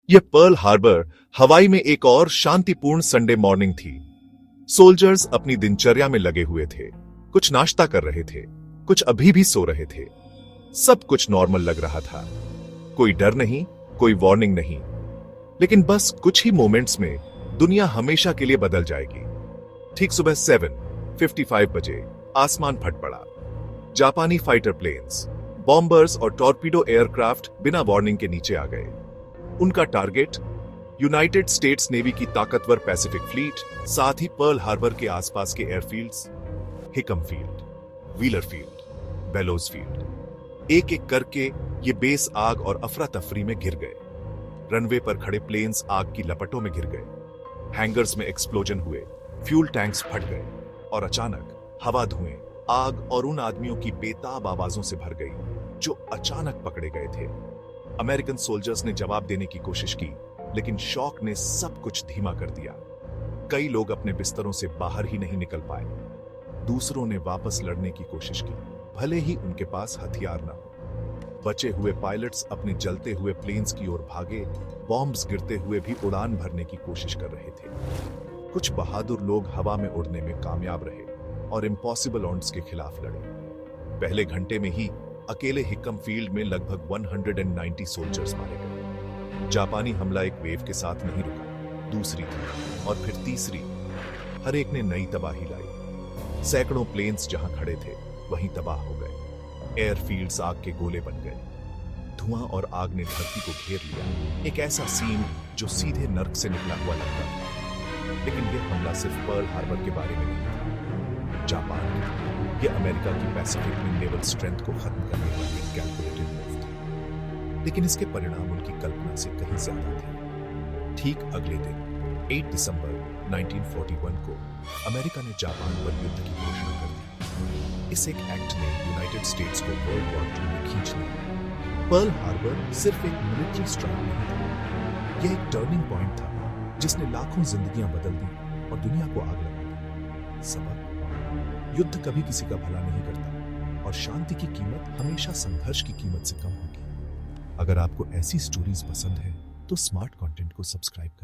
यह Pearl Harbor हवाई में एक और शांतिपूर्ण संडे मॉर्निंग थी। सोल्जर्स अपनी दिनचर्या में लगे हुए थे, कुछ नाश्ता कर रहे थे, कुछ अभी भी सो रहे थे। सब कुछ नॉर्मल लग रहा था, कोई डर नहीं, कोई वार्निंग नहीं। लेकिन बस कुछ ही मोमेंट्स में दुनिया हमेशा के लिए बदल जाएगी। ठीक सुबह 7:55 बजे आसमान फट पड़ा। जापानी फाइटर प्लेन्स, बॉम्बर्स और टॉर्पीडो एयरक्राफ्ट बिना वार्निंग के नीचे आ गए। उनका टारगेट यूनाइटेड स्टेट्स नेवी की ताकतवर पैसिफिक फ्लीट, साथ ही पर्ल हार्बर के आसपास के airfields, Hickam field, Wheeler field, Bellows field. एक एक करके ये बेस आग और अफरा तफरी में घिर गए। रनवे पर खड़े प्लेन्स आग की लपटों में घिर गए। हैंगर्स में एक्सप्लोजन हुए, फ्यूल टैंक्स फट गए और अचानक हवा, धुएं, आग और उन आदमियों की बेताब आवाजों से भर गई जो अचानक पकड़े गए थे। अमेरिकन सोल्जर्स ने जवाब देने की कोशिश की, लेकिन शॉक ने सब कुछ धीमा कर दिया। कई लोग अपने बिस्तरों से बाहर ही नहीं निकल पाए। दूसरों ने वापस लड़ने की कोशिश की, भले ही उनके पास हथियार न हो। बचे हुए पायलट्स अपने जलते हुए प्लेन्स की ओर भागे, बॉम्ब्स गिरते हुए भी उड़ान भरने की कोशिश कर रहे थे। कुछ बहादुर लोग हवा में उड़ने में कामयाब रहे और इम्पॉसिबल ऑड्स के खिलाफ लड़े। पहले घंटे में ही अकेले हिकम फील्ड में लगभग 190 सोल्जर्स मारे गए। जापानी हमला एक वेव के साथ नहीं रुका, दूसरी थी और फिर तीसरी। हर एक ने नई तबाही लाई। सैकड़ों प्लेन्स जहां खड़े थे वहीं तबाह हो गए। एयरफील्ड्स आग के गोले बन गए। धुआं और आग ने धरती को घेर लिया, एक ऐसा सीन जो सीधे नर्क से निकला हुआ लगता था। लेकिन यह हमला सिर्फ पर्ल हार्बर के बारे में नहीं था। जापान, यह अमेरिका की पैसिफिक में नेवल स्ट्रेंथ को खत्म करने वाली एक कैलकुलेटेड मूव थी। लेकिन इसके परिणाम उनकी कल्पना से कहीं ज्यादा थे। ठीक अगले दिन 8 दिसंबर 1941 को अमेरिका ने जापान पर युद्ध की घोषणा कर दी। इस एक एक्ट ने यूनाइटेड स्टेट्स को वर्ल्ड वॉर 2 में खींच लिया। पर्ल हार्बर सिर्फ एक मिलिट्री स्ट्राइक नहीं था, यह एक टर्निंग पॉइंट था जिसने लाखों जिंदगियां बदल दी और दुनिया को आग लगा दी। सबक: युद्ध कभी किसी का भला नहीं करता और शांति की कीमत हमेशा संघर्ष की कीमत से कम होगी। अगर आपको ऐसी स्टोरीज पसंद है तो स्मार्ट कंटेंट को सब्सक्राइब करें।